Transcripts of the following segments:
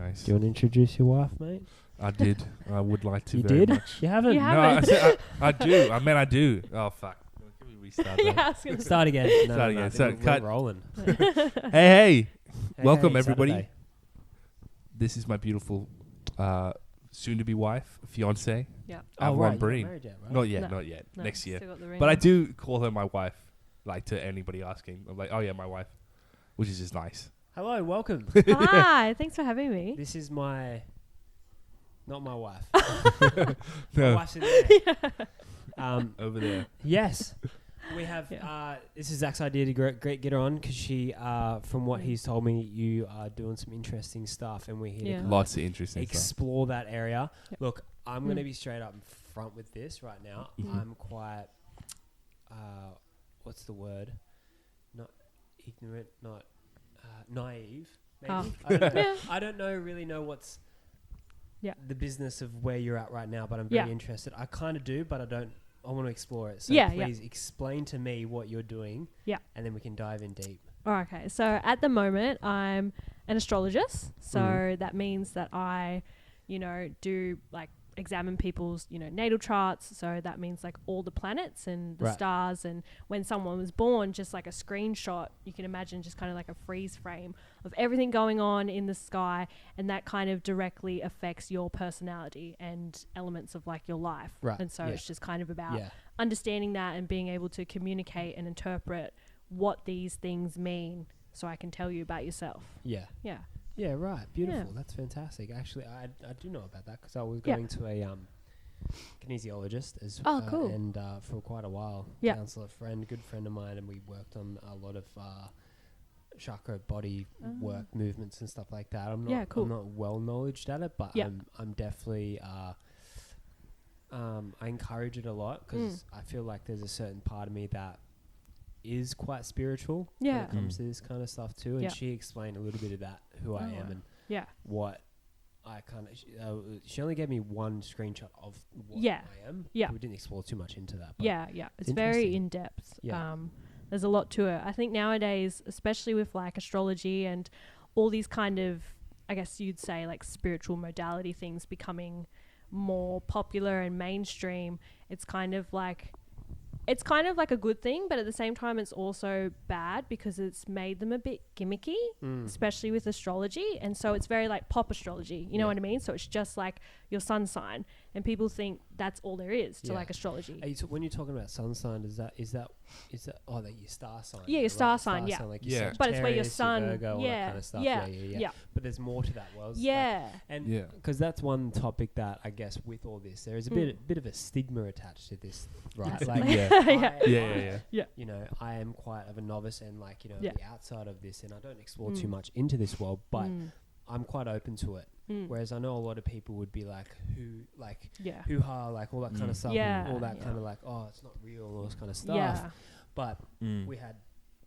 nice. Do you want to introduce your wife, mate? I did. I would like to. You very did? Much. You haven't? You No, haven't. I do. I mean, I do. Oh fuck. Can we restart Yeah, that? I was gonna Start again. No, Start again. So We're cut. rolling. Hey, welcome Hey, everybody. Saturday. This is my beautiful, soon-to-be wife, fiance, Yeah. Avalon right, you're Breen. married yet, right? Not yet. No. Not yet. No, Next year. still got the ring But I on. do call her my wife. Like to anybody asking, I'm like, oh yeah, my wife, which is just nice. Hello, welcome. Hi, thanks for having me. This is not my wife. My No, wife's in there. over there. Yes. We have, this is Zach's idea to get her on because she, from what he's told me, you are doing some interesting stuff and we're here Yeah. to Lots of interesting stuff. explore that area. Yep. Look, I'm going to be straight up front with this right now. I'm quite, what's the word? Not ignorant, not naive. Maybe. Oh. I don't know. Yeah. I don't really know what's Yeah. the business of where you're at right now, but I'm Yeah. very interested. I kind of do, but I want to explore it. So Yeah, yeah. please explain to me what you're doing. Yeah. And then we can dive in deep. Oh, okay, so at the moment, I'm an astrologist. So that means that I, do like examine people's, natal charts. So that means like all the planets and the Right. stars. And when someone was born, just like a screenshot, you can imagine just kind of like a freeze frame of everything going on in the sky. And that kind of directly affects your personality and elements of like your life. Right, And so yeah. it's just kind of about Yeah. understanding that and being able to communicate and interpret what these things mean so I can tell you about yourself. Yeah. Yeah. Yeah, right. Beautiful. Yeah. That's fantastic. Actually, I do know about that because I was Yeah. going to a kinesiologist Oh, cool. and for quite a while. Yeah. Counselor friend, good friend of mine, and we worked on a lot of chakra body work, movements and stuff like that. Yeah, cool. I'm not well knowledged at it, but Yeah. I'm definitely I encourage it a lot because I feel like there's a certain part of me that is quite spiritual when Yeah. it comes to this kind of stuff too. And Yeah. she explained a little bit of that, who I Oh, am wow. and Yeah. what I kind of. She only gave me one screenshot of what Yeah. I am. Yeah. We didn't explore too much into that. But Yeah. it's It's very interesting. in depth. Yeah. There's a lot to it. I think nowadays, especially with like astrology and all these kind of, I guess you'd say like spiritual modality things becoming more popular and mainstream, it's kind of like a good thing, but at the same time it's also bad because it's made them a bit gimmicky, especially with astrology. And so it's very like pop astrology, you know what I mean? So it's just like your sun sign, and people think that's all there is to Yeah. like astrology. Are you when you're talking about sun sign, is that that your star sign? Yeah, your Right, star sign, yeah. like your Yeah. But it's where your Sagittarius, sun, Virgo, all that kind of stuff. yeah. But there's more to that. Well, Yeah. and Yeah. because that's one topic that I guess with all this, there is a bit of a stigma attached to this, right? Definitely. Yeah. Yeah. You know, I am quite of a novice and like, Yeah. the outside of this, and I don't explore too much into this world, but I'm quite open to it. Whereas I know a lot of people would be like, Yeah. hoo-ha, like all that kind of stuff, Yeah, and all that yeah. kind of like, oh, it's not real, all this kind of stuff. Yeah. But we had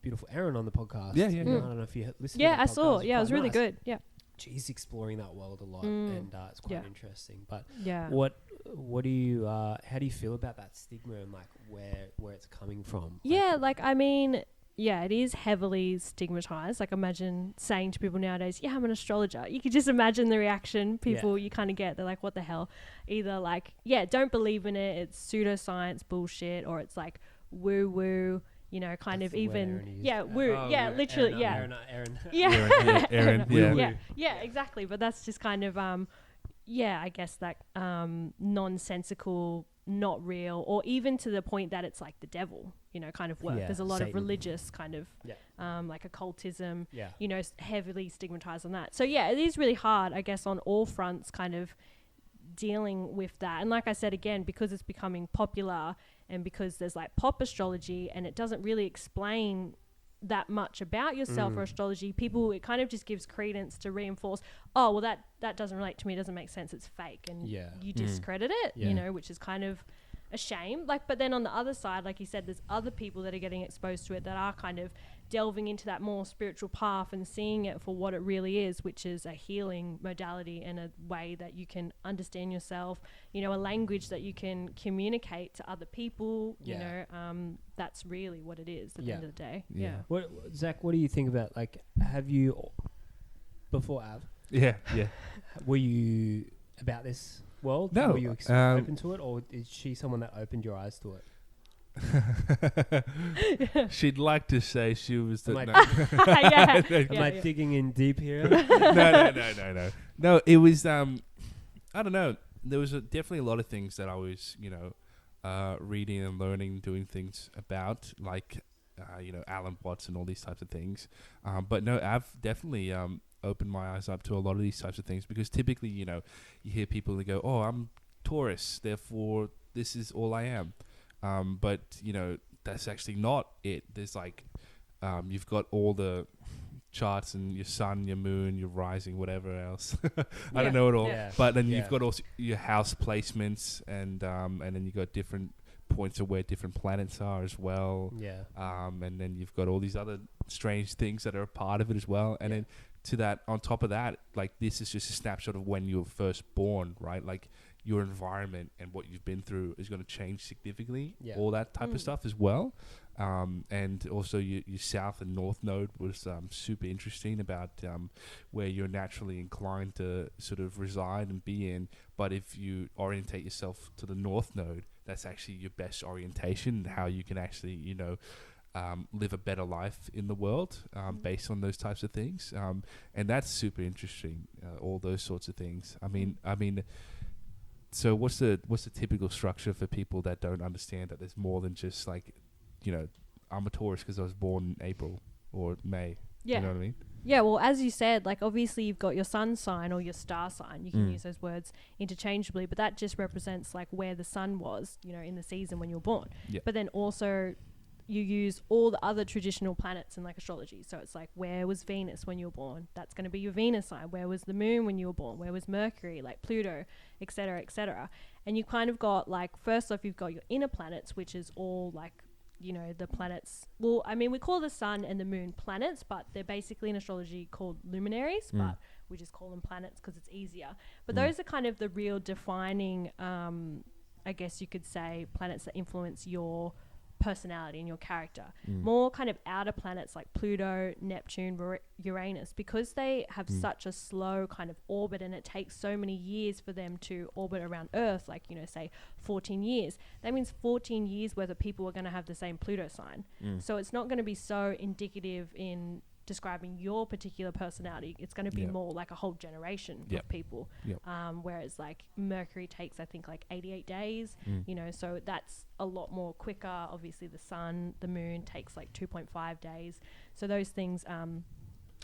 beautiful Erin on the podcast. Yeah, yeah, I yeah. don't know if you listened. Yeah, to I that saw. podcast. Yeah, it was Quite really nice. good. Yeah. She's exploring that world a lot, and it's quite Yeah. interesting. But Yeah. what do you how do you feel about that stigma and like where it's coming from? Yeah, I mean, yeah, it is heavily stigmatized. Like, imagine saying to people nowadays, yeah, I'm an astrologer. You could just imagine the reaction people you kind of get. They're like, what the hell? Either like, yeah, don't believe in it. It's pseudoscience bullshit. Or it's like woo-woo, kind That's of the word even, Erin used. yeah, woo, Oh, yeah, yeah. literally, Erin, yeah. Erin. Yeah. Aaron, yeah. Yeah, yeah, exactly. But that's just kind of, I guess that nonsensical, not real, or even to the point that it's like the devil, kind of work. Yeah, There's a lot Satan. of religious kind of, Yeah. like occultism, Yeah. heavily stigmatized on that. So yeah, it is really hard, I guess, on all fronts, kind of dealing with that. And like I said, again, because it's becoming popular and because there's like pop astrology and it doesn't really explain that much about yourself or astrology, people, it kind of just gives credence to reinforce, oh, well, that doesn't relate to me, doesn't make sense, it's fake, and you discredit it, which is kind of a shame. But then on the other side, like you said, there's other people that are getting exposed to it that are kind of delving into that more spiritual path and seeing it for what it really is, which is a healing modality and a way that you can understand yourself, a language that you can communicate to other people, that's really what it is at the end of the day. Yeah. Zach, what do you think about, have you, before Av, Yeah. Were you about this world? No, Were you open to it, or is she someone that opened your eyes to it? She'd like to say she was the. Am I digging in deep here? No. No, it was. I don't know. There was definitely a lot of things that I was, reading and learning, doing things about, like, Alan Watts and all these types of things. But no, I've definitely opened my eyes up to a lot of these types of things, because typically, you hear people that go, "Oh, I'm Taurus, therefore this is all I am." But that's actually not it. There's like, you've got all the charts and your sun, your moon, your rising, whatever else. I don't know it all. Yeah. But then you've got also your house placements, and then you've got different points of where different planets are as well. Yeah. And then you've got all these other strange things that are a part of it as well. And then to that, on top of that, like, this is just a snapshot of when you were first born, right? Like, your environment and what you've been through is going to change significantly. All that type of stuff as well. And also your south and north node was super interesting about where you're naturally inclined to sort of reside and be in. But if you orientate yourself to the north node, that's actually your best orientation, and how you can actually, live a better life in the world based on those types of things. And that's super interesting, all those sorts of things. I mean, so what's the typical structure for people that don't understand that there's more than just like, I'm a Taurus because I was born in April or May. Yeah. You know what I mean? Yeah, well, as you said, like, obviously you've got your sun sign or your star sign. You can use those words interchangeably, but that just represents like where the sun was, in the season when you were born. Yep. But then also you use all the other traditional planets in like astrology. So it's like, where was Venus when you were born? That's going to be your Venus sign. Where was the moon when you were born? Where was Mercury, like Pluto, etc., etc. And you kind of got like, first off, you've got your inner planets, which is all like, the planets. Well, I mean, we call the sun and the moon planets, but they're basically in astrology called luminaries, but we just call them planets because it's easier. But those are kind of the real defining, I guess you could say, planets that influence your personality and your character. More kind of outer planets like Pluto, Neptune, Uranus, because they have such a slow kind of orbit, and it takes so many years for them to orbit around Earth, like, say 14 years. That means 14 years worth of people are going to have the same Pluto sign. So it's not going to be so indicative in describing your particular personality. It's going to be more like a whole generation of people. Whereas like Mercury takes, I think, like 88 days, so that's a lot more quicker. Obviously the sun, the moon takes like 2.5 days. So those things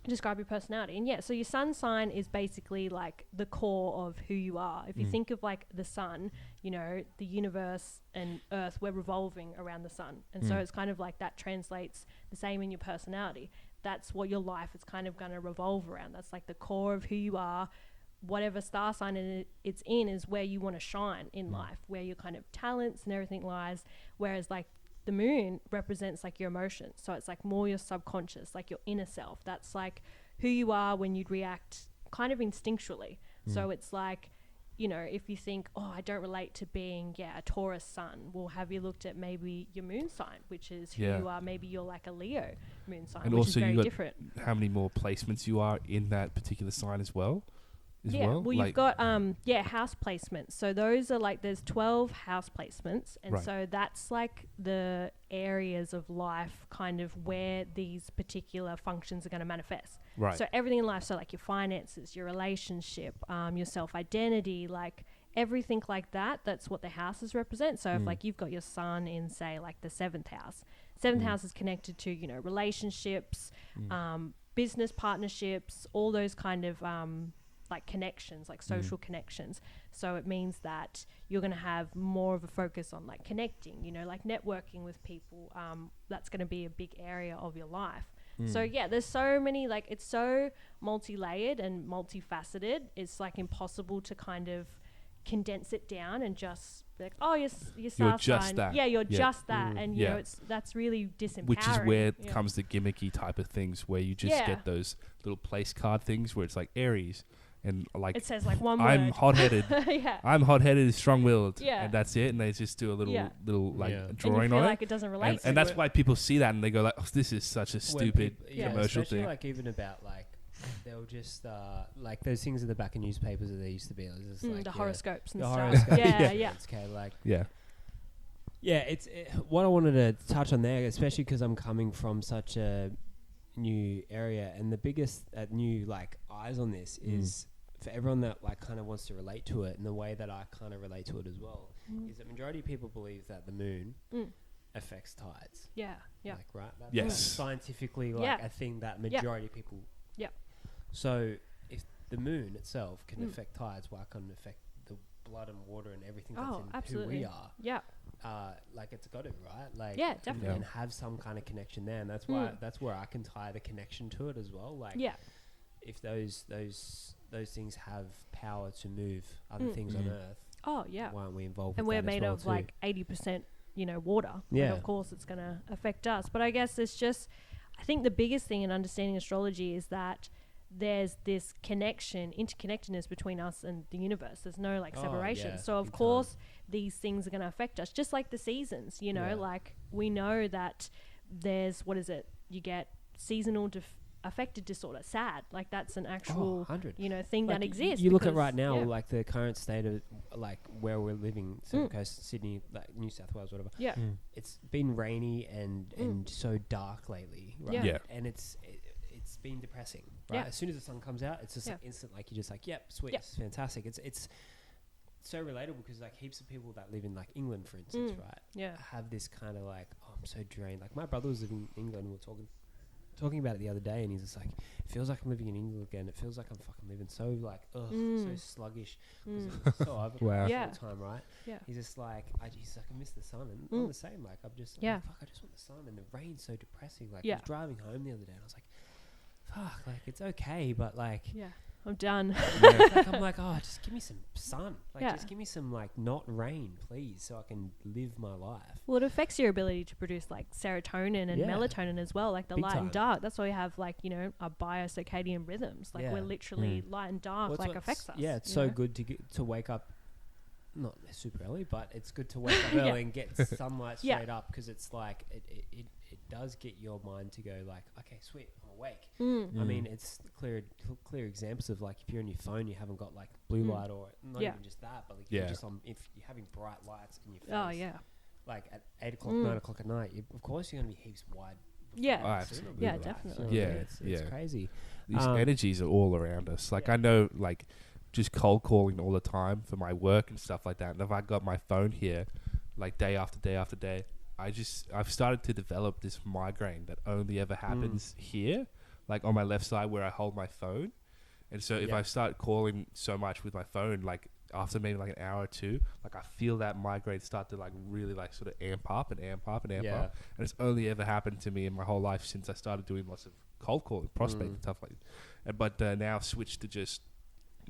describe your personality. And so your sun sign is basically like the core of who you are. If you think of like the sun, the universe and Earth, we're revolving around the sun. And so it's kind of like that translates the same in your personality. That's what your life is kind of going to revolve around. That's like the core of who you are. Whatever star sign it's in is where you want to shine in life, where your kind of talents and everything lies. Whereas like the moon represents like your emotions. So it's like more your subconscious, like your inner self. That's like who you are when you'd react kind of instinctually. So it's like, if you think, oh, I don't relate to being, a Taurus sun. Well, have you looked at maybe your moon sign, which is who you are? Maybe you're like a Leo moon sign, and which also is very you got different. How many more placements you are in that particular sign as well? Well, you've got house placements. So those are like, there's 12 house placements, and so that's like the areas of life kind of where these particular functions are going to manifest. So everything in life, so like your finances, your relationship, your self-identity, like everything like that, that's what the houses represent. So if like you've got your sun in, say, like the 7th house, 7th house is connected to, relationships, business partnerships, all those kind of like connections, like social connections. So it means that you're going to have more of a focus on like connecting, like networking with people. That's going to be a big area of your life. So there's so many, like, it's so multi-layered and multifaceted. It's like impossible to kind of condense it down and just be like, oh, your star sign. That. Yeah, you're just that. And that's really disempowering. Which is where it comes the gimmicky type of things, where you just get those little place card things where it's like Aries. And like, it says like one word. I'm hot-headed. I'm hot-headed, strong-willed. And that's it. And they just do a little like drawing and you feel on like it. It doesn't relate. And that's why people see that and they go like, oh, this is such a stupid commercial thing. Like even about like they'll just like those things in the back of newspapers that they used to be. It was just like the horoscopes and the stuff. horoscopes. Yeah. It's okay, like Yeah. it's what I wanted to touch on there, especially because I'm coming from such a new area, and the biggest new like eyes on this is for everyone that like kind of wants to relate to it, and the way that I kind of relate to it as well is that majority of people believe that the moon affects tides. Yeah. Like, right? That's Yes. like scientifically like a thing that majority of people. Yeah. So if the moon itself can affect tides, why can't it affect the blood and water and everything that's in absolutely. who we are? Yeah. Like it's got to, right? Like Yeah, definitely. and have some kind of connection there, and that's why that's where I can tie the connection to it as well. Like if those things have power to move other things on Earth. Oh yeah. Why aren't we involved? And with we're that as made well of too? like 80%, water. Yeah. And of course it's going to affect us. But I guess it's just, I think the biggest thing in understanding astrology is that there's this interconnectedness between us and the universe. There's no like separation. yeah, So of big course these things are going to affect us, just like the seasons, like we know that there's, you get seasonal affective disorder, SAD, like that's an actual 100. Thing Like that exists. You look at right because- now, like the current state of like where we're living, Central Coast, Sydney, like New South Wales, whatever. Yeah. It's been rainy and so dark lately, right? Yeah. Yeah. And it's been depressing, right? Yeah. As soon as the sun comes out, it's just like instant, like you're just like, yep, sweet, Yeah. it's fantastic. It's so relatable because like heaps of people that live in like England, for instance, right? Yeah. Have this kind of like, oh, I'm so drained. Like my brother was living in England, and we were talking about it the other day, and he's just like, it feels like I'm living in England again. It feels like I'm fucking living so like so sluggish because so over Wow. all Yeah. the time, right? Yeah. He's just like I miss the sun, and I'm the same. Like I'm just like, fuck, I just want the sun, and the rain's so depressing. Like I was driving home the other day, and I was like, fuck, like it's okay, but like I'm done. like, I'm like, oh, just give me some sun. Like Yeah. just give me some like not rain, please, so I can live my life. Well, it affects your ability to produce like serotonin and Yeah. melatonin as well, like the Big light time. and dark. That's why we have like, our biocircadian rhythms. Like Yeah. we're literally light and dark, Well, like it's affects us. Yeah, it's you so know? good to wake up, not super early, but it's good to wake up early and get sunlight straight up, because it's like it does get your mind to go like, okay, sweet, I'm awake. I mean, it's clear examples of like if you're on your phone, you haven't got like blue light, or not even just that, but like you're just on, if you're having bright lights in your face. Oh yeah. Like at 8 o'clock, 9 o'clock at night, of course you're gonna be heaps wide. Yeah. Oh, absolutely. Yeah, Right. definitely. Yeah, it's crazy. These energies are all around us. Like I know, like just cold calling all the time for my work and stuff like that. And if I got my phone here, like day after day after day, I've started to develop this migraine that only ever happens here, like on my left side where I hold my phone. And so if I start calling so much with my phone, like after maybe like an hour or two, like I feel that migraine start to like really like sort of amp up and amp up and amp up. And it's only ever happened to me in my whole life since I started doing lots of cold calling, prospecting and stuff like that. But now switched to just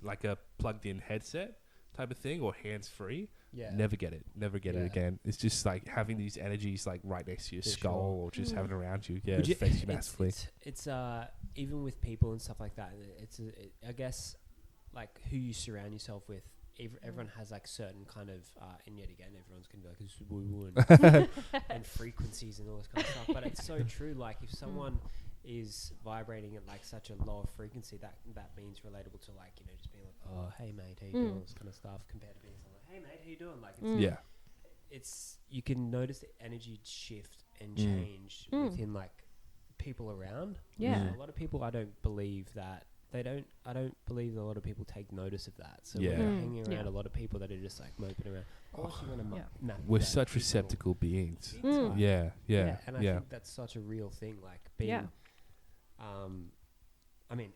like a plugged in headset type of thing, or hands free. Never get it again. It's just like having these energies like right next to your skull or just having around you. Yeah, it affects you massively. It's even with people and stuff like that, I guess like who you surround yourself with. Everyone has like certain kind of and yet again everyone's gonna be like this is woo-woo and frequencies and all this kind of stuff, but it's so true. Like if someone is vibrating at like such a lower frequency, that means relatable to like, just being like, oh hey mate, how you doing, this kind of stuff, compared to being like, hey mate, how you doing, like it's you can notice the energy shift and change within like people around. So a lot of people, I don't believe that a lot of people take notice of that. So when you're hanging around a lot of people that are just like moping around, of course you're going to we're such receptacle beings. And Yeah. I think that's such a real thing, like being I mean,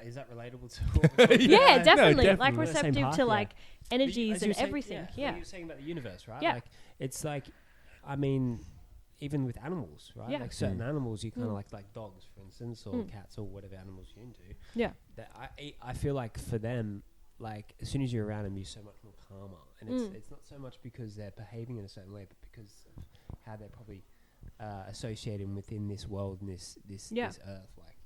is that relatable to Yeah, definitely. definitely. Like receptive to like energies and saying, everything. You were saying about the universe, right? Yeah. Like it's like, I mean, even with animals, right? Yeah. Like certain animals, you kind of like dogs, for instance, or cats, or whatever animals you're into. Yeah. That I feel like for them, like as soon as you're around them, you're so much more calmer, and it's not so much because they're behaving in a certain way, but because of how they're probably associated within this world and this earth. Like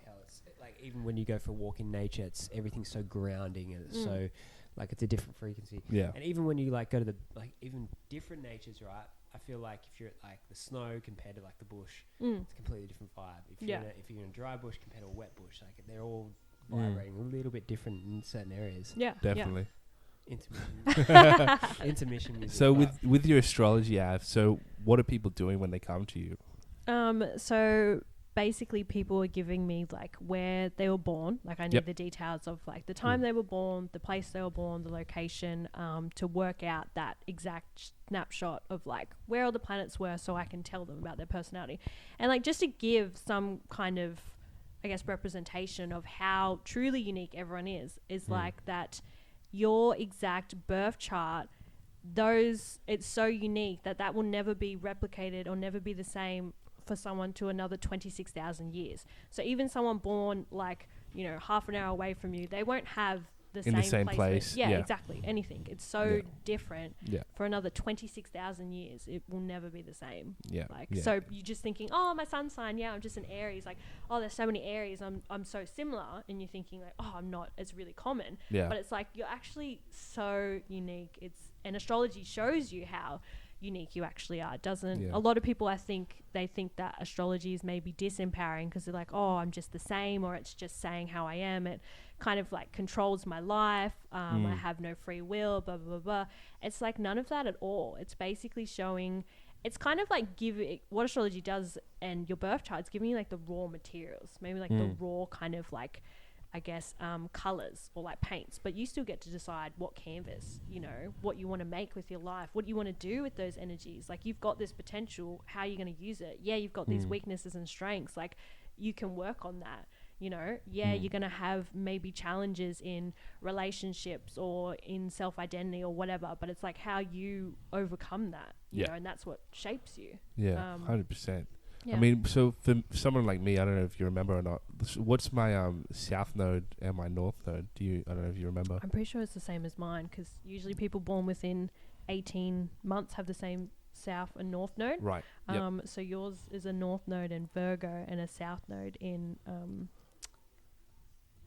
how it's like even when you go for a walk in nature, it's everything's so grounding, and it's so like it's a different frequency. Yeah. And even when you like go to the like even different natures, right? I feel like if you're at like the snow compared to like the bush, Mm. it's a completely different vibe. If you're Yeah. if you're in a dry bush compared to a wet bush, like they're all vibrating a little bit different in certain areas. Yeah. Definitely. Intermission, intermission music. So but with your astrology app, so what are people doing when they come to you? So basically people are giving me like where they were born. Like I need Yep. the details of like the time they were born, the place they were born, the location, to work out that exact snapshot of like where all the planets were so I can tell them about their personality. And like just to give some kind of, I guess, representation of how truly unique everyone is like that your exact birth chart, it's so unique that will never be replicated or never be the same for someone to another 26,000 years. So even someone born like, half an hour away from you, they won't have the same place. Yeah, exactly. Anything. It's so different. Yeah. For another 26,000 years, it will never be the same. Yeah. So you're just thinking, oh, my sun sign, I'm just an Aries. Like, oh, there's so many Aries, I'm so similar. And you're thinking like, oh, I'm not. It's really common. Yeah. But it's like you're actually so unique. And astrology shows you how unique you actually are. A lot of people, I think, they think that astrology is maybe disempowering because they're like, oh, I'm just the same, or it's just saying how I am. It kind of like controls my life. I have no free will, blah, blah, blah, blah. It's like none of that at all. It's basically showing, it's kind of like what astrology does and your birth chart, it's giving you like the raw materials, maybe like the raw kind of like, I guess, colors or like paints, but you still get to decide what canvas, what you want to make with your life, what you want to do with those energies. Like you've got this potential, how are you going to use it? Yeah, you've got these weaknesses and strengths, like you can work on that, you're going to have maybe challenges in relationships or in self-identity or whatever, but it's like how you overcome that, you know, and that's what shapes you. Yeah, 100%. Yeah. I mean, so for someone like me, I don't know if you remember or not. What's my south node and my north node? I don't know if you remember. I'm pretty sure it's the same as mine because usually people born within 18 months have the same south and north node. Right. So yours is a north node in Virgo and a south node in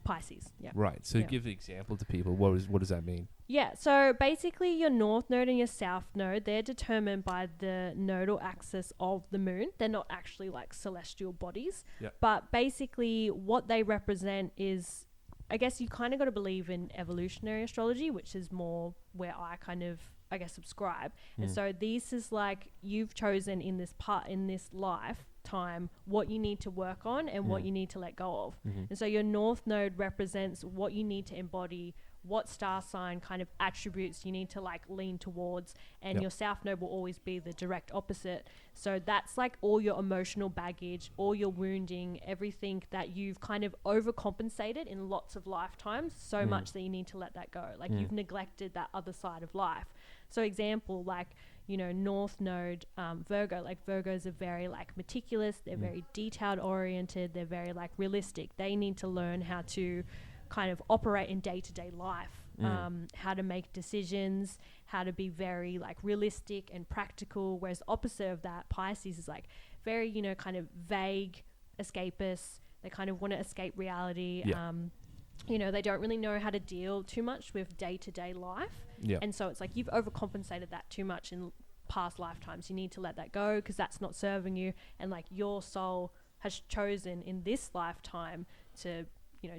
Pisces. Yeah. Right. So give an example to people. What does that mean? Yeah. So basically your north node and your south node, they're determined by the nodal axis of the moon. They're not actually like celestial bodies. Yeah. But basically what they represent is, I guess you kind of got to believe in evolutionary astrology, which is more where I kind of, I guess, subscribe. And so this is like you've chosen in this lifetime what you need to work on and what you need to let go of. And so your north node represents what you need to embody, what star sign kind of attributes you need to like lean towards, and your south node will always be the direct opposite. So that's like all your emotional baggage, all your wounding, everything that you've kind of overcompensated in lots of lifetimes so much that you need to let that go. Like you've neglected that other side of life. So example, like, north node, Virgo, like Virgos are very like meticulous. They're very detailed oriented. They're very like realistic. They need to learn how to kind of operate in day-to-day life, how to make decisions, how to be very like realistic and practical. Whereas the opposite of that, Pisces is like very, kind of vague, escapist. They kind of want to escape reality. They don't really know how to deal too much with day-to-day life. Yeah. And so it's like you've overcompensated that too much in past lifetimes. You need to let that go because that's not serving you. And like your soul has chosen in this lifetime to,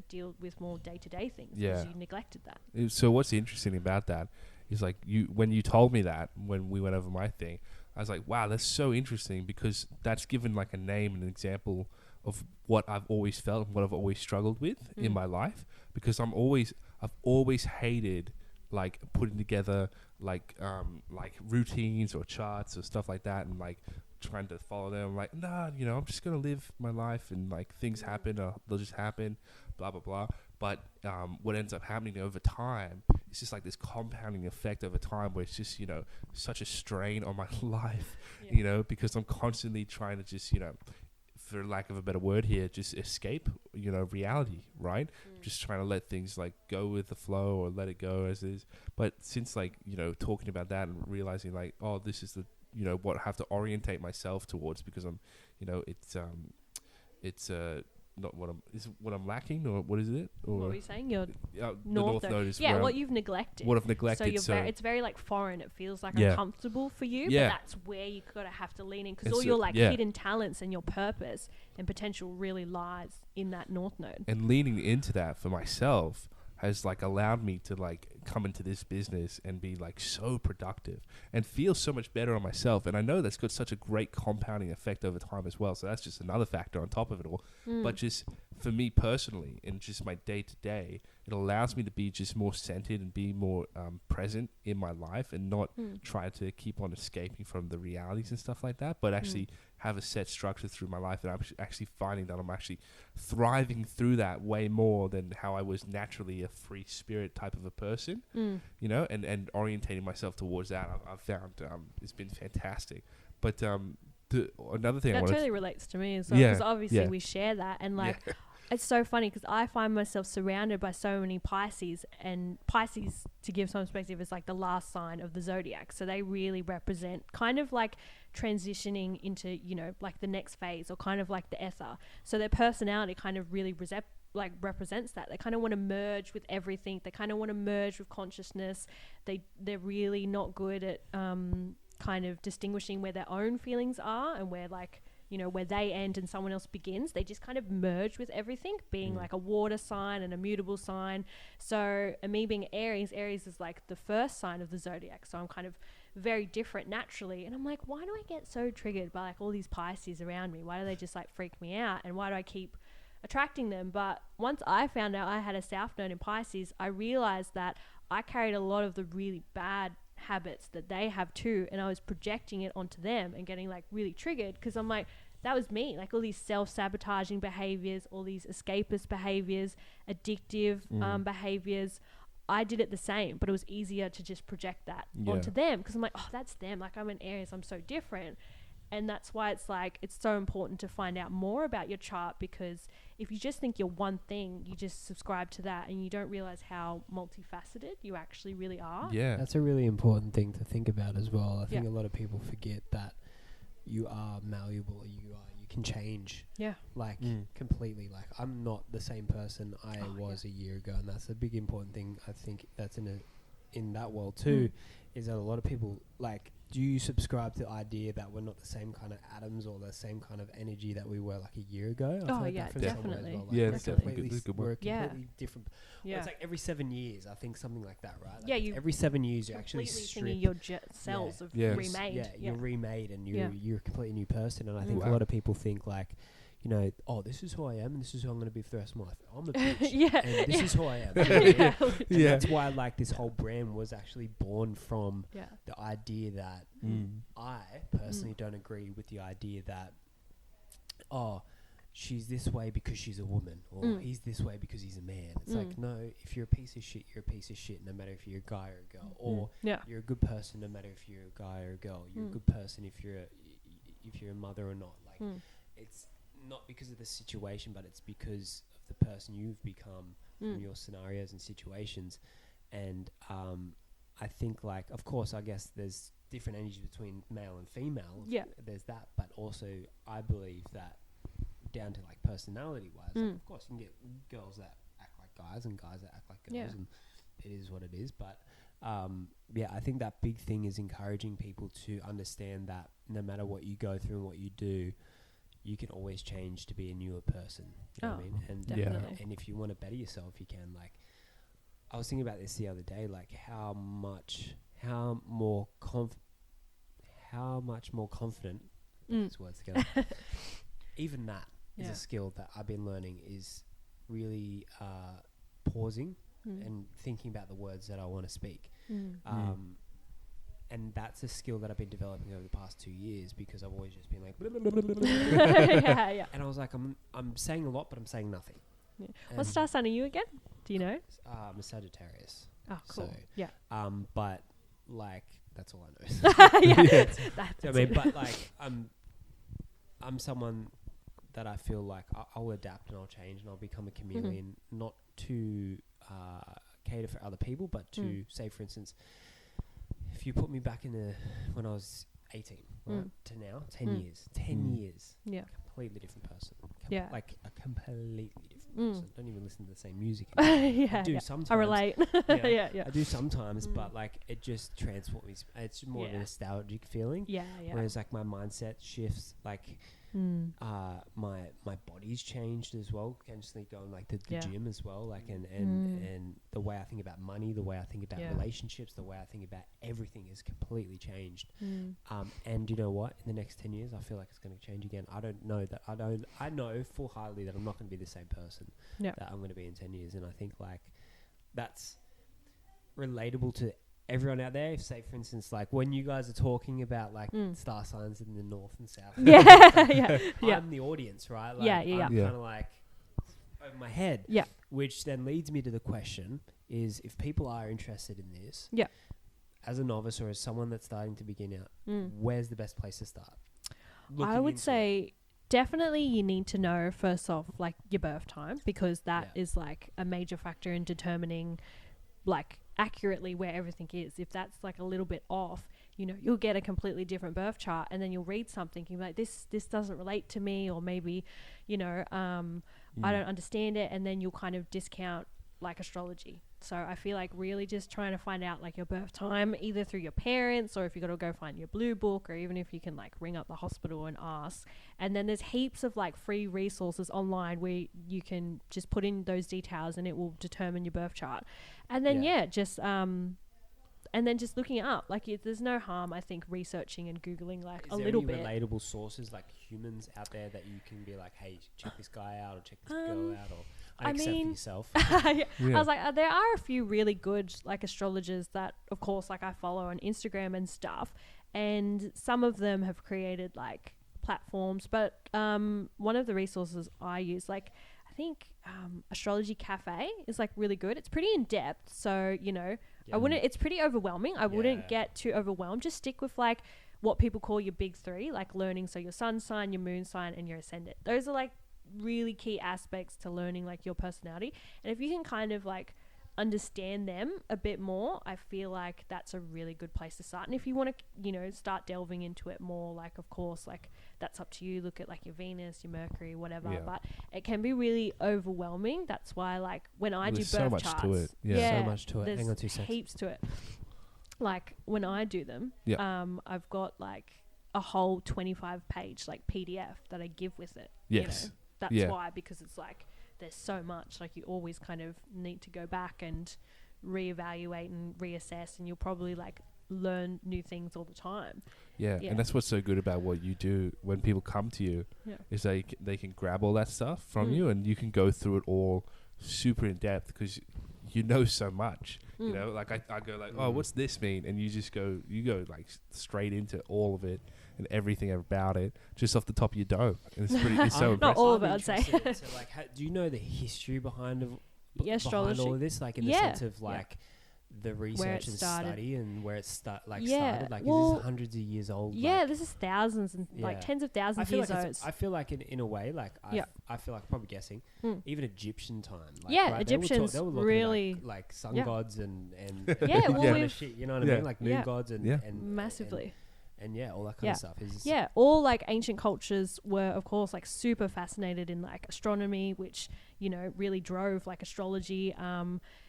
deal with more day-to-day things because you neglected that. So what's interesting about that is like when you told me that, when we went over my thing, I was like, wow, that's so interesting because that's given like a name and an example of what I've always felt and what I've always struggled with in my life, because I've always hated like putting together like routines or charts or stuff like that and like trying to follow them. I'm like, nah, I'm just gonna live my life and like things happen or they'll just happen, blah blah blah. But what ends up happening over time, it's just like this compounding effect over time where it's just, such a strain on my life, because I'm constantly trying to just, for lack of a better word here, just escape, reality, right? Just trying to let things like go with the flow or let it go as is. But since like, talking about that and realizing like, oh, this is the, what I have to orientate myself towards because I'm, it's not what I'm lacking, or what is it? Or what were you saying? Your the North Node is yeah, what you've neglected. What I've neglected. So it's very like foreign. It feels like Yeah. uncomfortable for you. Yeah. But that's where you gotta have to lean in, because It's all your like yeah. hidden talents and your purpose and potential really lies in that North Node. And leaning into that for myself has like allowed me to like come into this business and be like so productive and feel so much better on myself. And I know that's got such a great compounding effect over time as well. So that's just another factor on top of it all. But just for me personally, and just my day to day, it allows me to be just more centered and be more present in my life, and not try to keep on escaping from the realities and stuff like that, but actually have a set structure through my life. And I'm actually finding that I'm actually thriving through that way more than how I was naturally a free spirit type of a person, you know, and orientating myself towards that. I've found it's been fantastic. But another thing that totally relates to me as well, because obviously we share that, and like it's so funny because I find myself surrounded by so many Pisces, and Pisces, to give some perspective, is like the last sign of the zodiac. So they really represent kind of like transitioning into, you know, like the next phase, or kind of like the ether. So their personality kind of really represents that. They kind of want to merge with everything. They kind of want to merge with consciousness. They're really not good at kind of distinguishing where their own feelings are and where, like, you know, where they end and someone else begins. They just kind of merge with everything, being like a water sign and a mutable sign. So, and me being Aries is like the first sign of the zodiac. So I'm kind of very different naturally. And I'm like, why do I get so triggered by like all these Pisces around me? Why do they just like freak me out? And why do I keep attracting them? But once I found out I had a South Node in Pisces, I realized that I carried a lot of the really bad habits that they have too, and I was projecting it onto them and getting like really triggered, because I'm like, that was me, like all these self-sabotaging behaviors, all these escapist behaviors, addictive behaviors. I did it the same, but it was easier to just project that onto them, because I'm like, oh, that's them, like I'm an Aries, I'm so different. And that's why it's like, it's so important to find out more about your chart, because if you just think you're one thing, you just subscribe to that and you don't realize how multifaceted you actually really are. Yeah. That's a really important thing to think about as well. I think a lot of people forget that you are malleable, you can change. Yeah. Like completely. Like I'm not the same person I was a year ago, and that's a big important thing. I think that's in that world too, is that a lot of people, like, do you subscribe to the idea that we're not the same kind of atoms or the same kind of energy that we were like a year ago? Definitely. Well. Like Yeah, that's definitely good. We're completely different. Well, it's like every 7 years, I think, something like that, right? Like you every 7 years you actually strip your cells of remade. Yeah, you're remade and you're a completely new person. And I think a lot of people think like, you know, oh, this is who I am and this is who I'm going to be for the rest of my life. I'm a bitch. And this is who I am. And that's why, like, this whole brand was actually born from the idea that I personally don't agree with the idea that, oh, she's this way because she's a woman, or he's this way because he's a man. It's like, no, if you're a piece of shit, you're a piece of shit, no matter if you're a guy or a girl. Or you're a good person, no matter if you're a guy or a girl. You're a good person if you're a mother or not. Like, it's not because of the situation, but it's because of the person you've become from your scenarios and situations. And I think, like, of course, I guess there's different energies between male and female. Yeah, there's that, but also I believe that down to like personality wise, like, of course you can get girls that act like guys and guys that act like girls, and it is what it is. But I think that big thing is encouraging people to understand that no matter what you go through and what you do, you can always change to be a newer person. You know what I mean? And and if you want to better yourself, you can. Like, I was thinking about this the other day, like how much more confident. These words together. Even that is a skill that I've been learning, is really pausing and thinking about the words that I want to speak. And that's a skill that I've been developing over the past 2 years, because I've always just been like, blah, blah, blah, blah, blah, blah. And I was like, I'm saying a lot, but I'm saying nothing. Yeah. What star sign are you again? Do you know? I'm a Sagittarius. Oh, cool. So, but like, that's all I know. That's I mean, but like, I'm someone that I feel like I'll adapt and I'll change and I'll become a chameleon, not to cater for other people, but to say, for instance, if you put me back in when I was 18, right, to now, 10 years. 10 years. Yeah. completely different person. Yeah. Like a completely different person. Don't even listen to the same music. Yeah, I do yeah. sometimes. I relate. Yeah, yeah. I do sometimes, but like it just transforms. It's more of a nostalgic feeling. Yeah, yeah. Whereas like my mindset shifts, like my body's changed as well. Constantly going like the gym as well, like and the way I think about money, the way I think about relationships, the way I think about everything is completely changed. And you know what? In the next 10 years, I feel like it's going to change again. I don't know that. I know full-heartedly that I'm not going to be the same person that I'm going to be in 10 years. And I think like that's relatable to everyone out there. If, say, for instance, like when you guys are talking about like star signs in the north and south, I'm the audience, right? Like, I'm kind of like over my head. Yeah. Which then leads me to the question: is if people are interested in this, as a novice or as someone that's starting to begin out, where's the best place to start? I would say definitely you need to know first off like your birth time, because that is like a major factor in determining like accurately where everything is. If that's like a little bit off, you know, you'll get a completely different birth chart, and then you'll read something and be like, this doesn't relate to me, or maybe, you know, I don't understand it, and then you'll kind of discount like astrology. So I feel like really just trying to find out like your birth time, either through your parents, or if you got to go find your blue book, or even if you can like ring up the hospital and ask. And then there's heaps of like free resources online where you can just put in those details and it will determine your birth chart. And then and then just looking it up. Like there's no harm, I think, researching and Googling like a little bit. Is there any relatable sources like humans out there that you can be like, hey, check this guy out, or check this girl out, or except for yourself? I was like, there are a few really good like astrologers that, of course, like I follow on Instagram and stuff, and some of them have created like platforms. But one of the resources I use, like I think Astrology Cafe is like really good. It's pretty in depth, so you know. It's pretty overwhelming. I wouldn't get too overwhelmed. Just stick with like what people call your big three, like learning. So your sun sign, your moon sign, and your ascendant. Those are like really key aspects to learning like your personality. And if you can kind of like understand them a bit more, I feel like that's a really good place to start. And if you want to, you know, start delving into it more, like of course, like that's up to you. Look at like your Venus, your Mercury, whatever. But it can be really overwhelming. That's why like when I do birth so much charts, to it. So much to it. There's Hang on 2 seconds. heaps to it. Like when I do them, I've got like a whole 25-page like PDF that I give with it. Yes. You know? That's why, because it's like there's so much, like you always kind of need to go back and reevaluate and reassess, and you'll probably like learn new things all the time. And that's what's so good about what you do. When people come to you, is they can grab all that stuff from you, and you can go through it all super in depth, because you know so much. You know, like I go like, oh, what's this mean? And you go like straight into all of it and everything about it just off the top of your dome. And it's so impressive. Not all of it, I'd say. So like, do you know the history behind astrology, all of this? Like in the sense of like the research and study and where it started. Like, is this hundreds of years old? Yeah, this is thousands and like tens of thousands of years old. I feel like in a way, like I feel like, probably guessing, even Egyptian time. Like, right, Egyptians they were really like sun gods and well, shit, you know what I mean? Like moon gods and massively. And all that kind of stuff is all like ancient cultures were of course like super fascinated in like astronomy, which, you know, really drove like astrology.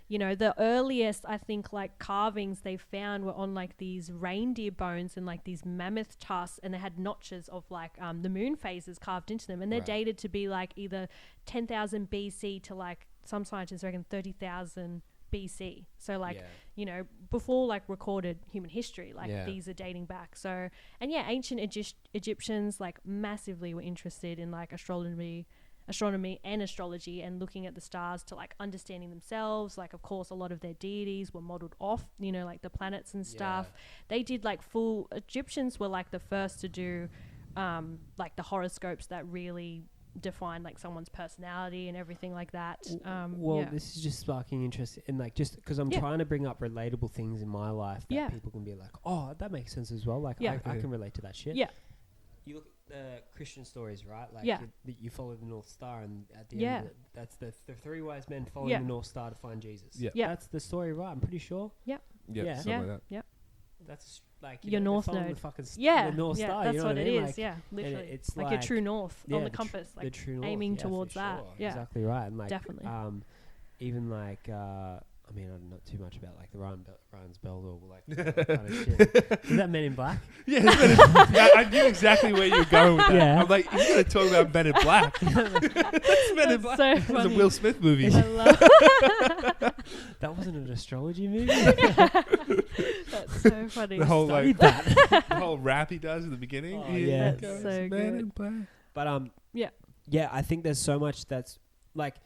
You know, the earliest I think like carvings they found were on like these reindeer bones and like these mammoth tusks, and they had notches of like the moon phases carved into them, and they're dated to be like either 10,000 BC to like some scientists reckon 30,000 BC. So like, you know, before like recorded human history, like these are dating back. So, and ancient Egyptians like massively were interested in like astronomy and astrology, and looking at the stars to like understanding themselves. Like, of course, a lot of their deities were modeled off, you know, like the planets and stuff. They did like Egyptians were like the first to do like the horoscopes that really define like someone's personality and everything like that. This is just sparking interest in like, just because I'm trying to bring up relatable things in my life that people can be like, oh, that makes sense as well. Like I can relate to that shit. You look at the Christian stories, right? Like you follow the North Star, and at the end of it, that's the three wise men following the North Star to find Jesus. That's the story, right? I'm pretty sure. Something like that. That's like your know, north following node. The fucking Yeah, the North yeah, Star. that's you know what I it mean? is. Like, Yeah, literally, it's like your true north on the compass, the like true north, aiming yeah, towards for that. sure. Yeah, Exactly right. And like, definitely. Even like, I mean, I'm not too much about like the Ryan's Bell or like that kind of shit. Is that Men in Black? Yeah, I knew exactly where you were going with that. Yeah. I'm like, he's going to talk about Men in Black. That's Men in Black. So It was a funny. Will Smith movie. I love That wasn't an astrology movie. that's so funny. The whole like that. the whole rap he does at the beginning. Oh, yeah. That's goes, so Men good. in Black. But yeah, I think there's so much that's like,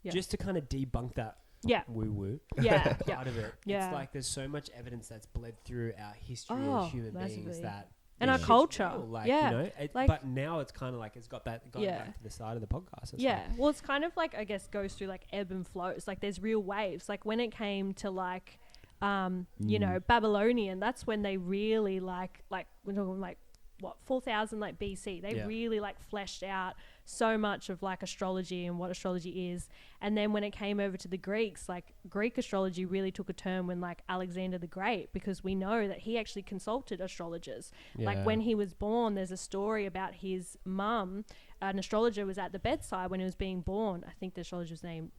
Yeah. just to kind of debunk that Yeah, woo yeah, part yeah. of it. Yeah. It's like there's so much evidence that's bled through our history Oh, as human beings massively. that And this our shit's culture. real, like, Yeah. you know, Like- but now it's kind of like it's got that going Yeah. back to the start of the podcast. It's Yeah, well, it's kind of like, I guess, goes through like ebb and flows. Like there's real waves. Like when it came to like, you know, Babylonian, that's when they really like we're talking like what 4,000 like BC. They Yeah. really like fleshed out so much of like astrology and what astrology is. And then when it came over to the Greeks, like Greek astrology really took a turn when like Alexander the Great, because we know that he actually consulted astrologers. Like Yeah. when he was born, there's a story about his mum. An astrologer was at the bedside when he was being born. I think the astrologer's name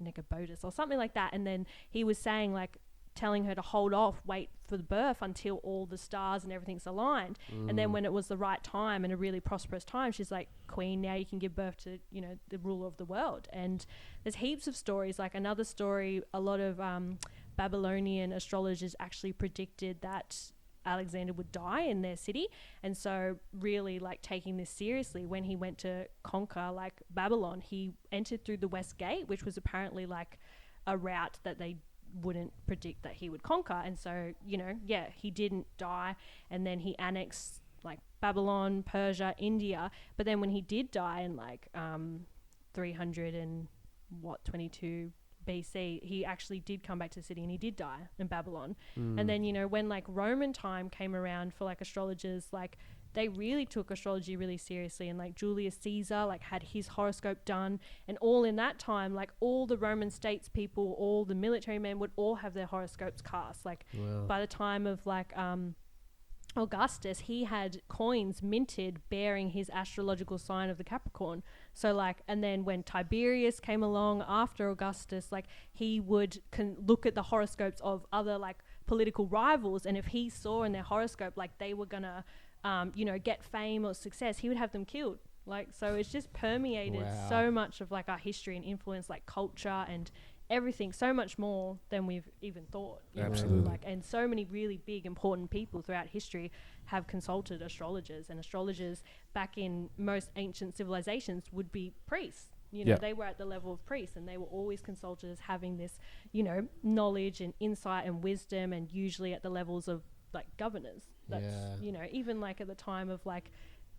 Nicobotus or something like that. And then he was saying like, telling her to hold off, wait for the birth until all the stars and everything's aligned. And then when it was the right time and a really prosperous time, she's like, Queen, now you can give birth to, you know, the ruler of the world. And there's heaps of stories. Like another story, a lot of Babylonian astrologers actually predicted that Alexander would die in their city. And so really like taking this seriously, when he went to conquer like Babylon, he entered through the West Gate, which was apparently like a route that they wouldn't predict that he would conquer. And so, you know, yeah, he didn't die. And then he annexed like Babylon, Persia, India. But then when he did die in like 22 BC, he actually did come back to the city and he did die in Babylon. And then, you know, when like Roman time came around for like astrologers, like they really took astrology really seriously. And like Julius Caesar like had his horoscope done, and all in that time, like all the Roman statespeople, all the military men would all have their horoscopes cast. Like by the time of like Augustus, he had coins minted bearing his astrological sign of the Capricorn. So like, and then when Tiberius came along after Augustus, like he would look at the horoscopes of other like political rivals, and if he saw in their horoscope like they were gonna you know, get fame or success, he would have them killed. Like, so it's just permeated so much of like our history and influence like culture and everything, so much more than we've even thought. You Absolutely. know? Like, and so many really big important people throughout history have consulted astrologers, and astrologers back in most ancient civilizations would be priests. You know, they were at the level of priests, and they were always consulted as having this, you know, knowledge and insight and wisdom, and usually at the levels of like governors. That's, you know, even like at the time of like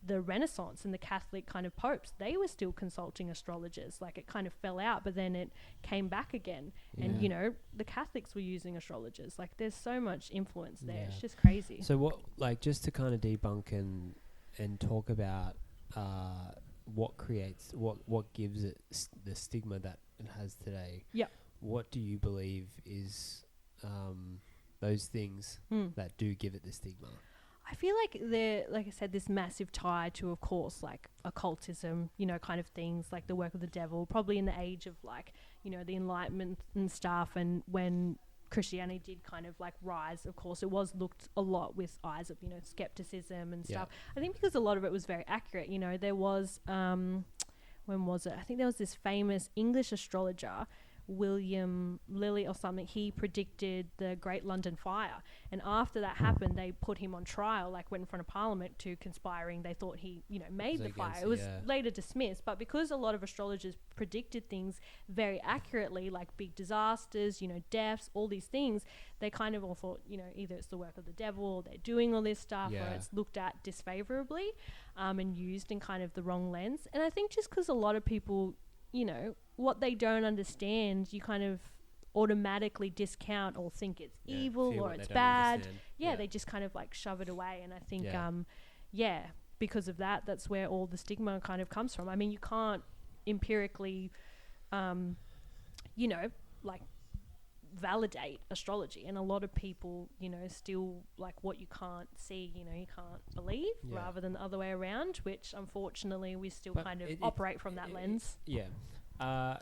the Renaissance and the Catholic kind of popes, they were still consulting astrologers. Like it kind of fell out, but then it came back again. And, you know, the Catholics were using astrologers. Like there's so much influence there. It's just crazy. So what, like, just to kind of debunk and talk about what creates, what gives it the stigma that it has today. Yeah. What do you believe is those things that do give it the stigma? I feel like there, like I said, this massive tie to, of course, like occultism, you know, kind of things like the work of the devil, probably in the age of like, you know, the Enlightenment and stuff. And when Christianity did kind of like rise, of course, it was looked a lot with eyes of, you know, skepticism and stuff. I think because a lot of it was very accurate. You know, there was, when was it? I think there was this famous English astrologer, William Lilly or something. He predicted the Great London Fire, and after that happened, they put him on trial, like went in front of Parliament to conspiring. They thought he, you know, made the fire. It was later dismissed, but because a lot of astrologers predicted things very accurately, like big disasters, you know, deaths, all these things, they kind of all thought, you know, either it's the work of the devil, or they're doing all this stuff, or it's looked at disfavorably and used in kind of the wrong lens. And I think just because a lot of people, you know, what they don't understand, you kind of automatically discount or think it's evil or it's bad. They just kind of like shove it away. And I think, because of that, that's where all the stigma kind of comes from. I mean, you can't empirically, you know, like validate astrology, and a lot of people, you know, still like what you can't see, you know, you can't believe, rather than the other way around, which unfortunately we still But kind of operate from that lens. Yeah. Are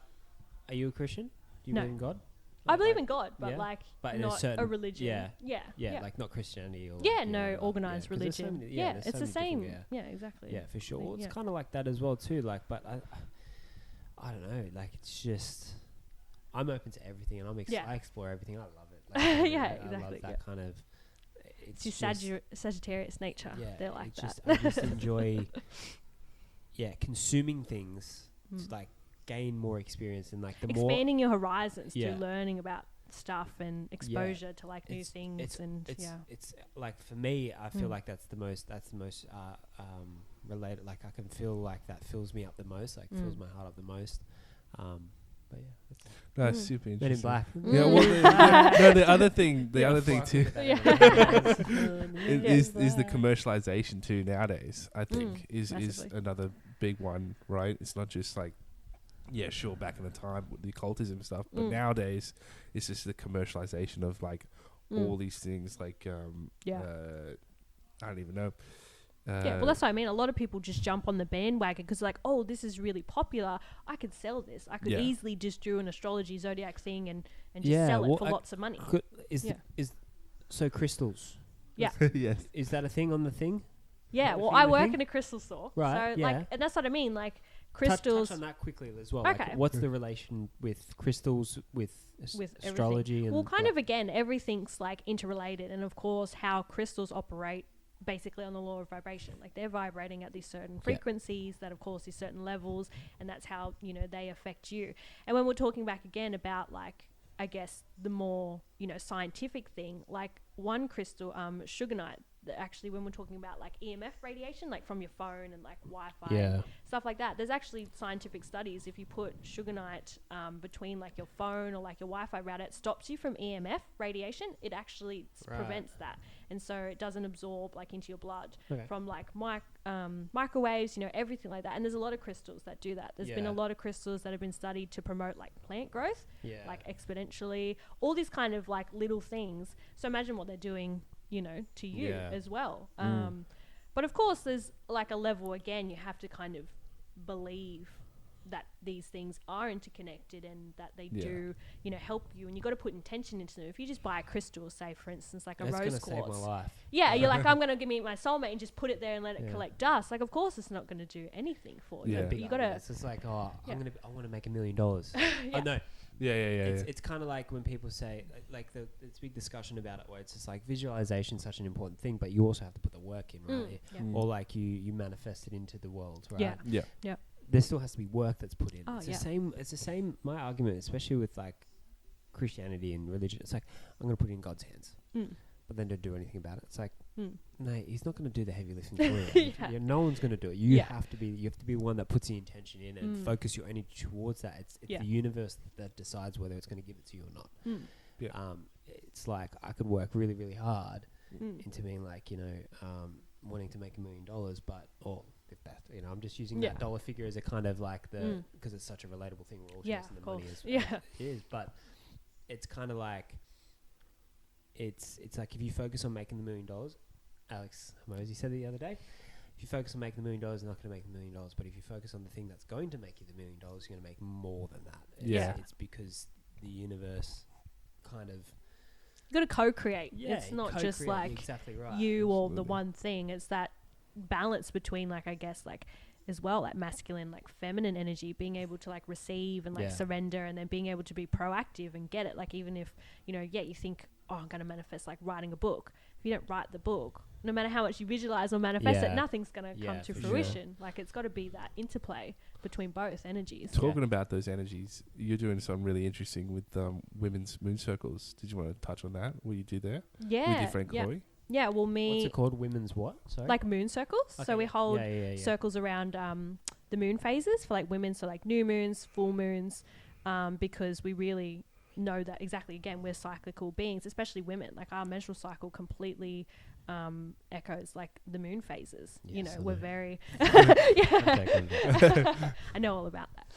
you a Christian? Do you No. believe in God? I believe in God, but yeah? like But in a not certain- a religion. yeah. Yeah. Like not Christianity or Yeah, like, you no know, like- organized 'cause there's so religion. many- Yeah, there's it's so the many same. different- Yeah, exactly. Yeah, for sure. Well, it's Yeah. kind of like that as well too. Like, but I don't know. Like, it's just I'm open to everything, and I explore everything. I love it. Like, Yeah, I love exactly, that kind of. It's your Sagittarius nature. Yeah, They're like it's that. just, I just enjoy, consuming things Mm. to like gain more experience and like the Expanding your horizons Yeah. through learning about stuff and exposure to like new things It's like for me, I feel Mm. like that's the most related. Like I can feel like that fills me up the most. Like fills my heart up the most. But yeah, that's That's super Men interesting. in Black. Yeah, well, the other thing too is the commercialization too nowadays. I think is massively. another big one, right? It's not just like, yeah, sure, back in the time with the occultism stuff, but nowadays it's just the commercialization of like all these things. Like, I don't even know. Yeah, well, that's what I mean. A lot of people just jump on the bandwagon because, like, oh, this is really popular. I could sell this. I could easily just do an astrology zodiac thing and just sell it for lots of money. So crystals? Yeah. Yes. Is that a thing on the thing? Yeah, That well, thing, I the work thing? in a crystal store. Right, So, yeah. like, and that's what I mean. Like, crystals Touch on that quickly as well. Okay. Like, what's the relation with crystals, with astrology? everything. And Well, kind of, again, everything's, like, interrelated. And, of course, how crystals operate basically on the law of vibration. Like, they're vibrating at these certain frequencies that, of course, is certain levels. And that's how, you know, they affect you. And when we're talking back again about, like, I guess the more, you know, scientific thing, like one crystal, sugarnite, actually when we're talking about like EMF radiation, like from your phone and like Wi-Fi, stuff like that, there's actually scientific studies. If you put sugarnite between like your phone or like your Wi-Fi router, it stops you from EMF radiation. It actually prevents that. And so it doesn't absorb like into your blood from like microwaves, you know, everything like that. And there's a lot of crystals that do that. There's been a lot of crystals that have been studied to promote like plant growth, like exponentially, all these kind of like little things. So imagine what they're doing, you know, to you as well. But of course there's like a level, again, you have to kind of believe that these things are interconnected and that they do, you know, help you, and you got to put intention into them. If you just buy a crystal, say for instance like a rose quartz, save my life. you're like, I'm going to give me my soulmate and just put it there and let it collect dust. Like, of course it's not going to do anything for you, but you got to, it's just like, I want to make $1 million. Oh no. It's kind of like when people say like there's a big discussion about it where it's just like visualization is such an important thing, but you also have to put the work in, right? Or like you manifest it into the world, right? There still has to be work that's put in. It's the same. My argument, especially with like Christianity and religion, it's like, I'm going to put it in God's hands, but then don't do anything about it. It's like, no, he's not going to do the heavy lifting for you. No one's going to do it. You have to be one that puts the intention in and focus your energy towards that. It's the universe that decides whether it's going to give it to you or not. It's like I could work really, really hard into being like, you know, wanting to make $1 million, but if that, you know, I'm just using that dollar figure as a kind of like because it's such a relatable thing. We're all chasing the money as it is, but it's kind of like it's like if you focus on making $1 million, Alex Mosey said it the other day, if you focus on making $1 million, you're not going to make $1 million, but if you focus on the thing that's going to make you the $1 million, you're going to make more than that. It's because the universe kind of, you got to co-create. It's not just like exactly right. you or the one thing. It's that balance between, like, I guess, like as well, like masculine, like feminine energy, being able to like receive and like surrender, and then being able to be proactive and get it. Like, even if, you know, you think, oh, I'm going to manifest like writing a book. If you don't write the book, no matter how much you visualize or manifest it, nothing's going to come to fruition. Like, it's got to be that interplay between both energies. Talking about those energies, you're doing something really interesting with women's moon circles. Did you want to touch on that? What you do there? With your friend Chloe? Yeah, well, what's it called? Women's what? Sorry? Like moon circles. Okay. So we hold circles around the moon phases for like women. So like new moons, full moons, because we really know that exactly, again, we're cyclical beings, especially women. Like, our menstrual cycle completely echoes like the moon phases. You know, we're very I know all about that.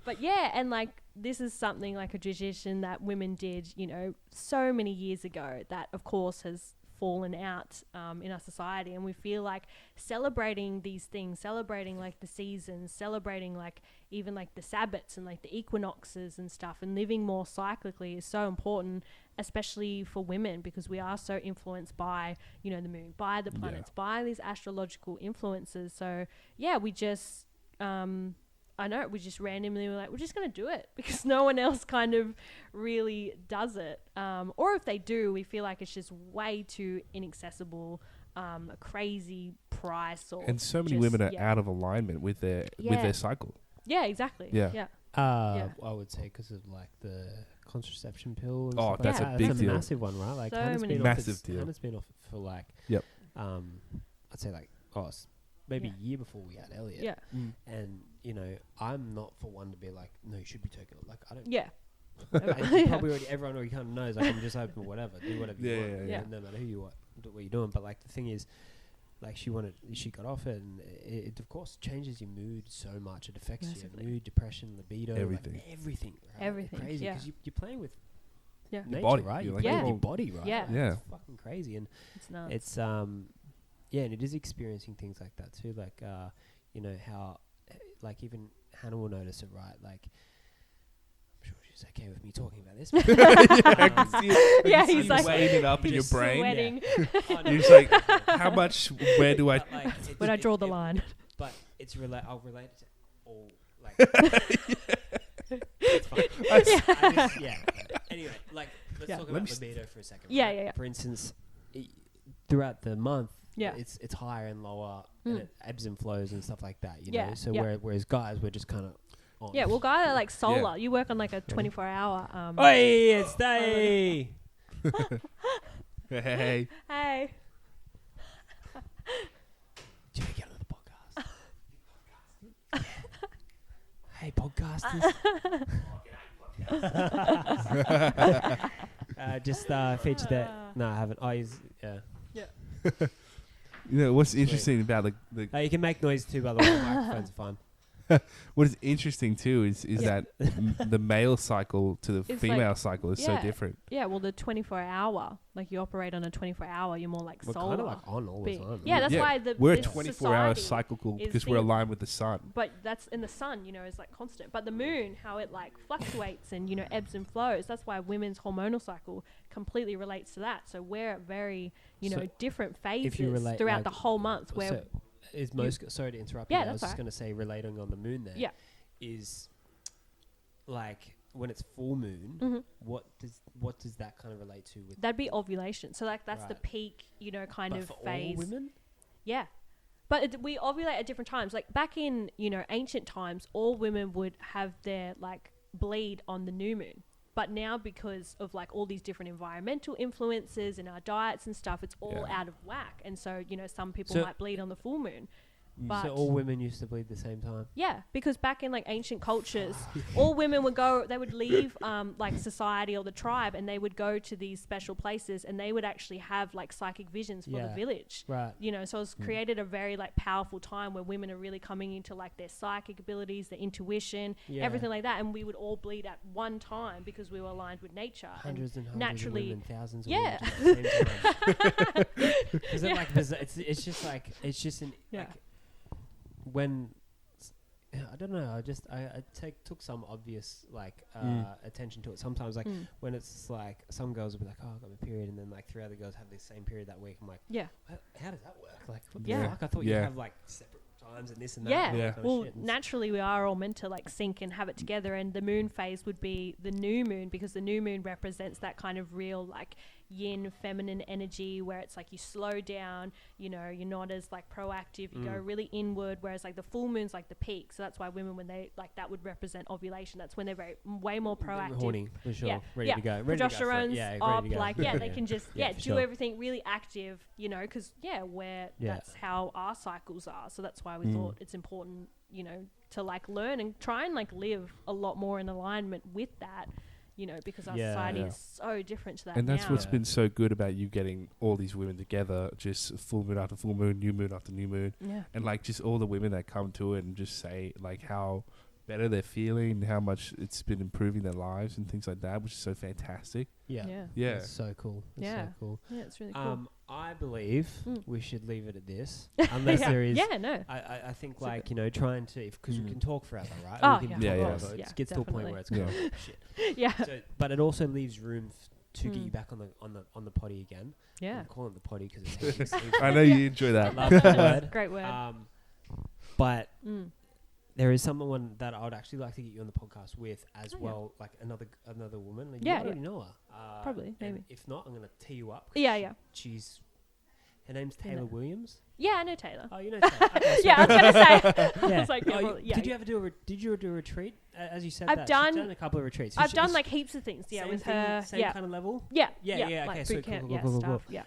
But yeah, and like this is something like a tradition that women did, you know, so many years ago that of course has fallen out in our society, and we feel like celebrating these things, celebrating like the seasons, celebrating like even like the Sabbats and like the equinoxes and stuff, and living more cyclically is so important, especially for women, because we are so influenced by, you know, the moon, by the planets, by these astrological influences. So yeah, we just I know we just randomly were like, we're just going to do it because no one else kind of really does it. Or if they do, we feel like it's just way too inaccessible, a crazy price. Or and so many women are out of alignment with their cycle. Yeah, exactly. Yeah. I would say because of like the contraception pill. Oh, that's a big that's deal. A massive one, right? Like So Hannah's many been massive off deal. Hannah's been off for like, I'd say like, maybe a year before we had Elliot. Yeah. And, you know, I'm not for one to be like, no, you should be taking it. Like, I don't. Yeah. Probably everyone already kind of knows, like, I'm just open, whatever. Do whatever you want. Yeah. No matter who you are, do what you're doing. But, like, the thing is, like, she got off it, and it of course changes your mood so much. It affects Massively. your mood, depression, libido, Everything. like everything. Right? Everything, Crazy yeah. because you're playing with nature, body, right? you're You're like, playing with yeah. your body, right? Yeah. Like, Yeah. It's fucking crazy, and It's nuts. it's yeah, and it is experiencing things like that too. Like you know how, like even Hannah will notice it, right? Like, I'm sure she's okay with me talking about this. I can see it. Yeah, he's he's like weighing it up in your just brain. sweating. Yeah. You're just like, how much? Where do I? But, like, When I draw the line. But it's I'll relate it to all. Like, it's fine. Yeah. Anyway, like let's talk about libido for a second. Yeah, right? yeah. For instance, throughout the month, Yeah. it's higher and lower, and it ebbs and flows and stuff like that. You Yeah, know, so yeah. whereas guys, we're just kind of on. Yeah, well, guys are like solar. You work on like a 24-hour. Oi, it's day. Hey. Hey. Do you get on the podcast? Hey, podcasters. Just featured that. No, I haven't. Oh, he's You know what's interesting about the you can make noise too, by the way. Microphones are fine. what is interesting too is that the male cycle to the It's female like- cycle is so different. Yeah, well, the 24-hour, like you operate on a 24-hour, you're more like We're solar. kind of like on all the time. Yeah, that's Yeah, why We're a this 24-hour society cycle is because we're being- aligned with the sun. But that's in the sun, you know, is like constant. But the moon, how it like fluctuates and, you know, ebbs and flows. That's why women's hormonal cycle completely relates to that. So we're at very, you know, So different if you phases relate, throughout like, the whole month. Where So is sorry to interrupt Yeah, you. I that's was just alright. going to say, relating on the moon there. Yeah. Is like when it's full moon, Mhm. what does that kind of relate to with that'd be ovulation. So like that's the Right. peak, you know, kind but of for phase. all women? Yeah. But we ovulate at different times. Like back in, you know, ancient times, all women would have their like bleed on the new moon. But now because of like all these different environmental influences in our diets and stuff, it's all out of whack. And so, you know, some people So- might bleed on the full moon. But So all women used to bleed the same time. yeah, because back in like ancient cultures, all women would go, they would leave like society or the tribe, and they would go to these special places, and they would actually have like psychic visions for the Yeah. village. Right. You know, so it's created a very like powerful time where women are really coming into like their psychic abilities, their intuition, Yeah. everything like that, and we would all bleed at one time because we were aligned with nature. Hundreds and hundreds naturally- of women, thousands of Yeah. women at the same time. Is it like it's just like Yeah. like when I don't know. I took some obvious like attention to it. Sometimes like when it's like some girls will be like, oh, I got my period, and then like 3 other girls have the same period that week. I'm like, Yeah. how does that work? Like, what the Yeah. fuck? I thought you have like separate times and this and that. Yeah. and all that kind of Well, shit. And naturally, we are all meant to like sync and have it together. And the moon phase would be the new moon because the new moon represents that kind of real like yin feminine energy where it's like you slow down, you know, you're not as like proactive, you go really inward, whereas like the full moon's like the peak. So that's why women, when they like, that would represent ovulation. That's when they're way more they're proactive. horny for sure. Yeah, Ready yeah. to go. Ready to go for it. Progesterone's Yeah, ready up, to go. like they can just Yeah, for do sure. everything really active, you know, because that's how our cycles are. So that's why we thought it's important, you know, to like learn and try and like live a lot more in alignment with that, you know, because our society is so different to that. And that's now. what's been so good about you getting all these women together, just full moon after full moon, new moon after new moon, Yeah. and like just all the women that come to it and just say like how better they're feeling, how much it's been improving their lives and things like that, which is so fantastic. Yeah. Yeah. That's so cool. That's so cool. Yeah, it's really cool. I believe Mm. we should leave it at this, unless there is. Yeah, no. I think Super. like, you know, trying to, because we can talk forever, right? Oh, we can yeah, talk of forever. course. It Yeah, gets to a point definitely. where it's kind of shit. Yeah. So, but it also leaves room to get Mm. you back on the potty again. Yeah. I'm calling it the potty because it's heaps. I know you enjoy that. Love that word. Great word. But Mm. there is someone that I would actually like to get you on the podcast with as Oh, yeah. well, like another woman. Like, Yeah, you might yeah. already know her. Probably, and maybe. If not, I'm going to tee you up. Yeah, yeah. Her name's You Taylor know. Williams. Yeah, I know Taylor. Oh, you know Taylor. Okay, so Yeah, I was going to say. I yeah. was like, yeah, Oh, well, yeah. Did you ever do did you do a retreat? As you said, I've that done- she's done a couple of retreats. I've done like heaps of things, yeah, same with thing, her. same Yeah. kind of level. Yeah, Yeah, like okay, so boot camp, cool, yeah, cool, cool, stuff, yeah.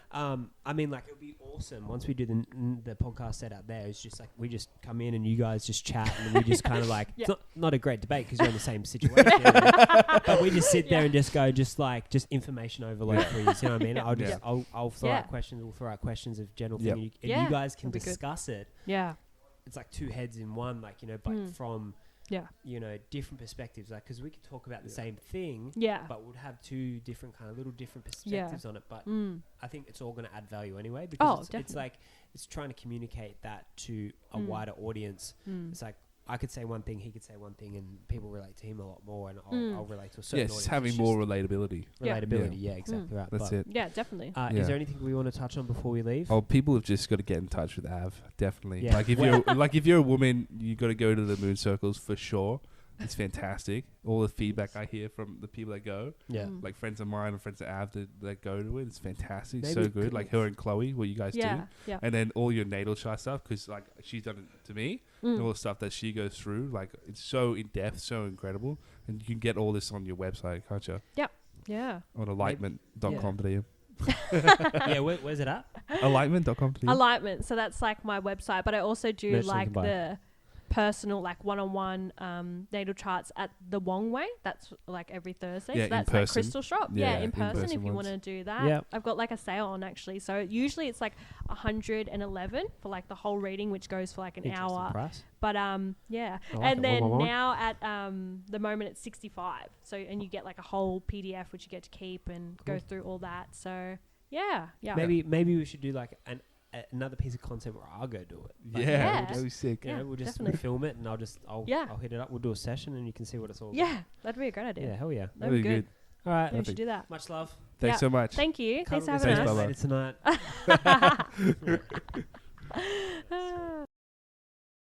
I mean, like, it would be awesome once we do the podcast set out there. It's just like we just come in and you guys just chat and we just kind of like Yeah. it's not a great debate because you're in the same situation, but we just sit there Yeah. and just go just information overload for you. You know what I mean? Yeah. I'll just Yeah. I'll throw Yeah. out questions. We'll throw out questions of general Yep. thing, and Yeah. you guys can That'd be good. discuss it. Yeah. It's like two heads in one, like, you know, but Mm. from Yeah. you know, different perspectives, like, because we could talk about the same thing, Yeah. but we'd have two different kind of little different Yeah. perspectives on it. But Mm. I think it's all going to add value anyway, Oh, because it's definitely. like it's trying to communicate that to a Mm. wider audience. Mm. It's like I could say one thing, he could say one thing, and people relate to him a lot more, and Mm. I'll relate to a certain Yeah, it's audience. just having It's more just relatability. Yeah. relatability. Yeah, exactly Mm. right. That's But, it. Yeah, definitely. Is Yeah. there anything we want to touch on before we leave? Oh, people have just got to get in touch with Av. Definitely. Yeah. Like if you're a woman, you got to go to the moon circles for sure. It's fantastic. All the feedback I hear from the people that go, Yeah. Mm. like friends of mine and friends of Av that go to it, it's fantastic. Maybe So good. could- Like her and Chloe, what you guys Yeah. do, Yeah. and then all your natal chart stuff, because like she's done it to me, and all the stuff that she goes through, like it's so in depth, so incredible, and you can get all this on your website, can't you? Yeah. On alightment.com.au. Yeah, where's it at? Alightment.com.au. Alignment. So that's like my website, but I also do Merch link like in bio. the personal, like one-on-one natal charts at the Wong Way. That's like every Thursday. Yeah, so in that's like person. Crystal Shop. Yeah, Yeah, in person in-person if you want ones. to do that. Yeah. I've got like a sale on actually. So usually it's like 111 for like the whole reading, which goes for like an Interesting hour. price. But yeah, I like and it. then One. now at the moment it's 65. So and you get like a whole PDF which you get to keep and go Cool. through all that. So yeah. Maybe we should do like another piece of content where I'll go do it. Like, Yeah, Yeah. that was sick. You know, Yeah, we'll just definitely. film it and I'll Yeah. hit it up. We'll do a session and you can see what it's all about. Yeah, that'd be a great idea. Yeah, hell yeah. That'd be good. All right. Yeah, we should do that. Much love. Thanks Yeah. so much. Thank you. Thanks for Cuddle having this Thanks, us. later tonight. Tonight.